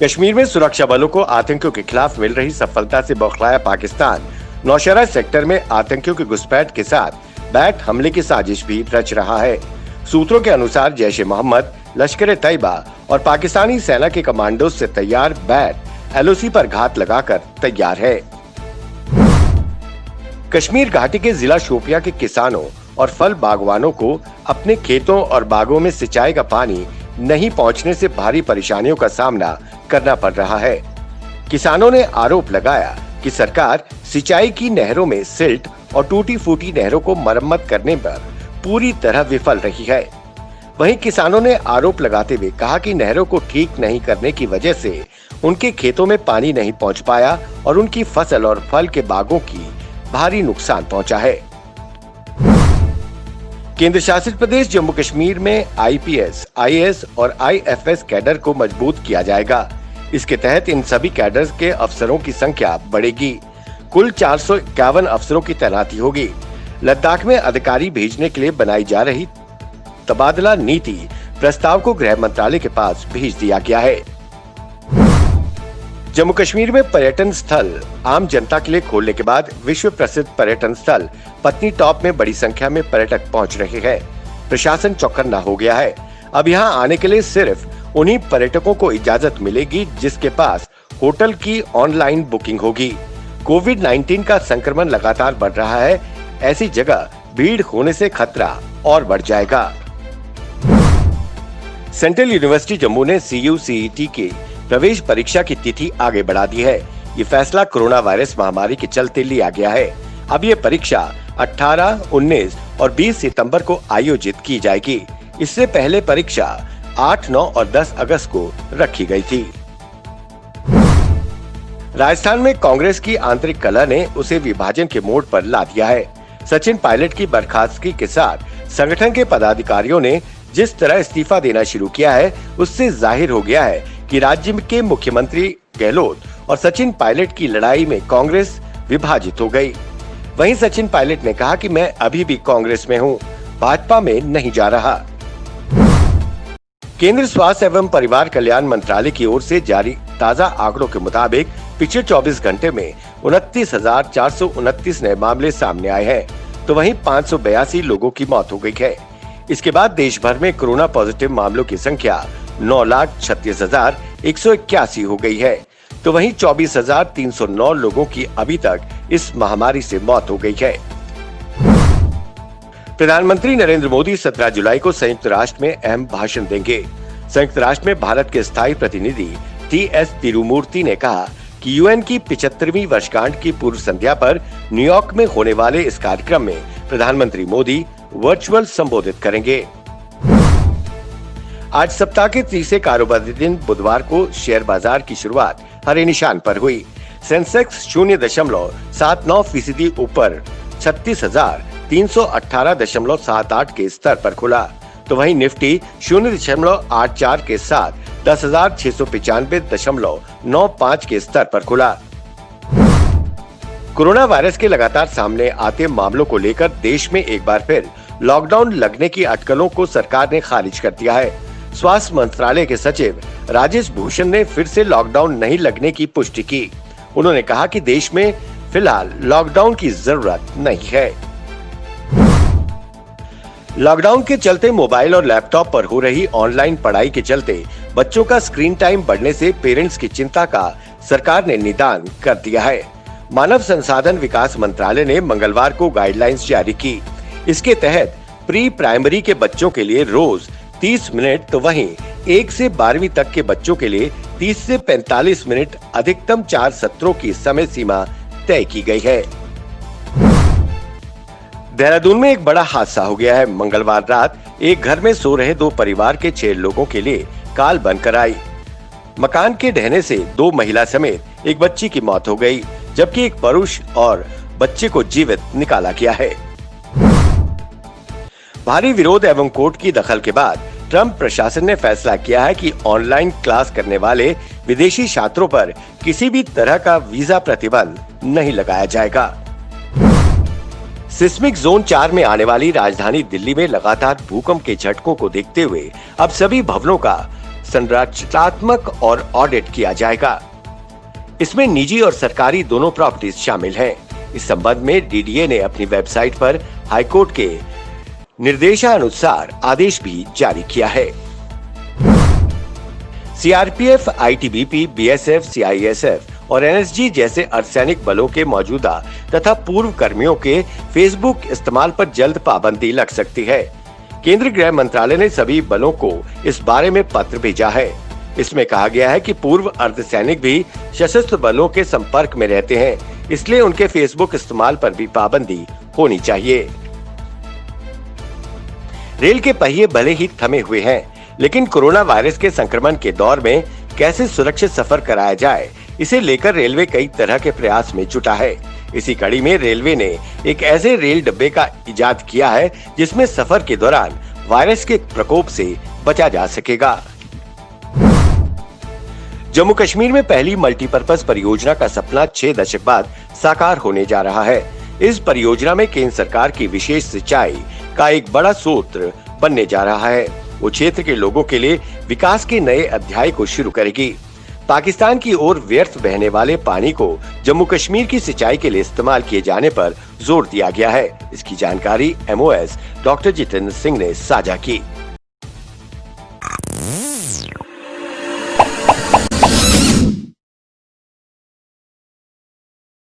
कश्मीर में सुरक्षा बलों को आतंकियों के खिलाफ मिल रही सफलता से बौखलाया पाकिस्तान नौशेरा सेक्टर में आतंकियों के घुसपैठ के साथ बैट हमले की साजिश भी रच रहा है। सूत्रों के अनुसार जैश ए मोहम्मद, लश्कर ए तैयबा और पाकिस्तानी सेना के कमांडो से तैयार बैट एलओसी पर घात लगाकर तैयार है। कश्मीर घाटी के जिला शोपियां के किसानों और फल बागवानों को अपने खेतों और बागों में सिंचाई का पानी नहीं पहुंचने से भारी परेशानियों का सामना करना पड़ रहा है। किसानों ने आरोप लगाया कि सरकार सिंचाई की नहरों में सिल्ट और टूटी फूटी नहरों को मरम्मत करने पर पूरी तरह विफल रही है। वहीं किसानों ने आरोप लगाते हुए कहा कि नहरों को ठीक नहीं करने की वजह से उनके खेतों में पानी नहीं पहुंच पाया और उनकी फसल और फल के बागों की भारी नुकसान पहुंचा है। केंद्र शासित प्रदेश जम्मू कश्मीर में आईपीएस, आईएएस और आईएफएस कैडर को मजबूत किया जाएगा। इसके तहत इन सभी कैडर के अफसरों की संख्या बढ़ेगी। कुल 451 अफसरों की तैनाती होगी। लद्दाख में अधिकारी भेजने के लिए बनाई जा रही तबादला नीति प्रस्ताव को गृह मंत्रालय के पास भेज दिया गया है। जम्मू कश्मीर में पर्यटन स्थल आम जनता के लिए खोलने के बाद विश्व प्रसिद्ध पर्यटन स्थल पत्नीटॉप में बड़ी संख्या में पर्यटक पहुंच रहे हैं। प्रशासन चौकन्ना हो गया है। अब यहां आने के लिए सिर्फ उन्हीं पर्यटकों को इजाजत मिलेगी जिसके पास होटल की ऑनलाइन बुकिंग होगी। कोविड-19 का संक्रमण लगातार बढ़ रहा है। ऐसी जगह भीड़ होने से खतरा और बढ़ जाएगा। सेंट्रल यूनिवर्सिटी जम्मू ने CU/CET के प्रवेश परीक्षा की तिथि आगे बढ़ा दी है। ये फैसला कोरोना वायरस महामारी के चलते लिया गया है। अब ये परीक्षा 18, 19 और 20 सितंबर को आयोजित की जाएगी। इससे पहले परीक्षा 8, 9 और 10 अगस्त को रखी गई थी। राजस्थान में कांग्रेस की आंतरिक कलह ने उसे विभाजन के मोड़ पर ला दिया है। सचिन पायलट की बर्खास्तगी के साथ संगठन के पदाधिकारियों ने जिस तरह इस्तीफा देना शुरू किया है, उससे जाहिर हो गया है कि राज्य के मुख्यमंत्री गहलोत और सचिन पायलट की लड़ाई में कांग्रेस विभाजित हो गई। वहीं सचिन पायलट ने कहा कि मैं अभी भी कांग्रेस में हूं, भाजपा में नहीं जा रहा। केंद्रीय स्वास्थ्य एवं परिवार कल्याण मंत्रालय की ओर से जारी ताजा आंकड़ों के मुताबिक पिछले 24 घंटे में 29,429 नए मामले सामने आए हैं, तो वहीं 582 लोगों की मौत हो गई है। इसके बाद देश भर में कोरोना पॉजिटिव मामलों की संख्या 9,36,181 हो गई है, तो वहीं 24,309 लोगों की अभी तक इस महामारी से मौत हो गई है। प्रधानमंत्री नरेंद्र मोदी 17 जुलाई को संयुक्त राष्ट्र में अहम भाषण देंगे। संयुक्त राष्ट्र में भारत के स्थायी प्रतिनिधि TS तिरुमूर्ति ने कहा कि UN की 75वीं वर्षगांठ की पूर्व संध्या पर न्यूयॉर्क में होने वाले इस कार्यक्रम में प्रधानमंत्री मोदी वर्चुअल संबोधित करेंगे। आज सप्ताह के तीसरे कारोबारी दिन बुधवार को शेयर बाजार की शुरुआत हरे निशान पर हुई। सेंसेक्स 0.79% ऊपर 36,318.78 के स्तर पर खुला, तो वहीं निफ्टी 0.84 के साथ 10,695.95 के स्तर पर खुला। कोरोना वायरस के लगातार सामने आते मामलों को लेकर देश में एक बार फिर लॉकडाउन लगने की अटकलों को सरकार ने खारिज कर दिया है। स्वास्थ्य मंत्रालय के सचिव राजेश भूषण ने फिर से लॉकडाउन नहीं लगने की पुष्टि की। उन्होंने कहा कि देश में फिलहाल लॉकडाउन की जरूरत नहीं है। लॉकडाउन के चलते मोबाइल और लैपटॉप पर हो रही ऑनलाइन पढ़ाई के चलते बच्चों का स्क्रीन टाइम बढ़ने से पेरेंट्स की चिंता का सरकार ने निदान कर दिया है। मानव संसाधन विकास मंत्रालय ने मंगलवार को गाइडलाइंस जारी की। इसके तहत प्री प्राइमरी के बच्चों के लिए रोज 30 मिनट, तो वहीं 1 से 12वीं तक के बच्चों के लिए 30 से 45 मिनट अधिकतम 4 सत्रों की समय सीमा तय की गई है। देहरादून में एक बड़ा हादसा हो गया है। मंगलवार रात एक घर में सो रहे 2 परिवार के 6 लोगों के लिए काल बनकर आई। मकान के ढहने से 2 महिला समेत एक बच्ची की मौत हो गई, जबकि एक पुरुष और बच्चे को जीवित निकाला गया है। भारी विरोध एवं कोर्ट की दखल के बाद ट्रंप प्रशासन ने फैसला किया है कि ऑनलाइन क्लास करने वाले विदेशी छात्रों पर किसी भी तरह का वीजा प्रतिबंध नहीं लगाया जाएगा। सिस्मिक जोन 4 में आने वाली राजधानी दिल्ली में लगातार भूकंप के झटकों को देखते हुए अब सभी भवनों का संरचनात्मक और ऑडिट किया जाएगा। इसमें निजी और सरकारी दोनों प्रॉपर्टीज शामिल हैं। इस संबंध में डीडीए ने अपनी वेबसाइट पर हाईकोर्ट के निर्देशानुसार आदेश भी जारी किया है। सीआरपीएफ, आईटीबीपी, बीएसएफ, सीआईएसएफ और एनएसजी जैसे अर्धसैनिक बलों के मौजूदा तथा पूर्व कर्मियों के फेसबुक इस्तेमाल पर जल्द पाबंदी लग सकती है। केंद्रीय गृह मंत्रालय ने सभी बलों को इस बारे में पत्र भेजा है। इसमें कहा गया है कि पूर्व अर्धसैनिक भी सशस्त्र बलों के संपर्क में रहते हैं, इसलिए उनके फेसबुक इस्तेमाल पर भी पाबंदी होनी चाहिए। रेल के पहिए भले ही थमे हुए हैं, लेकिन कोरोना वायरस के संक्रमण के दौर में कैसे सुरक्षित सफर कराया जाए, इसे लेकर रेलवे कई तरह के प्रयास में जुटा है। इसी कड़ी में रेलवे ने एक ऐसे रेल डब्बे का इजाद किया है जिसमें सफर के दौरान वायरस के प्रकोप से बचा जा सकेगा। जम्मू कश्मीर में पहली मल्टीपर्पज परियोजना का सपना 6 दशक बाद साकार होने जा रहा है। इस परियोजना में केंद्र सरकार की विशेष सिंचाई का एक बड़ा स्रोत बनने जा रहा है। वो क्षेत्र के लोगों के लिए विकास के नए अध्याय को शुरू करेगी। पाकिस्तान की ओर व्यर्थ बहने वाले पानी को जम्मू कश्मीर की सिंचाई के लिए इस्तेमाल किए जाने पर जोर दिया गया है। इसकी जानकारी एमओएस डॉक्टर जितेंद्र सिंह ने साझा की।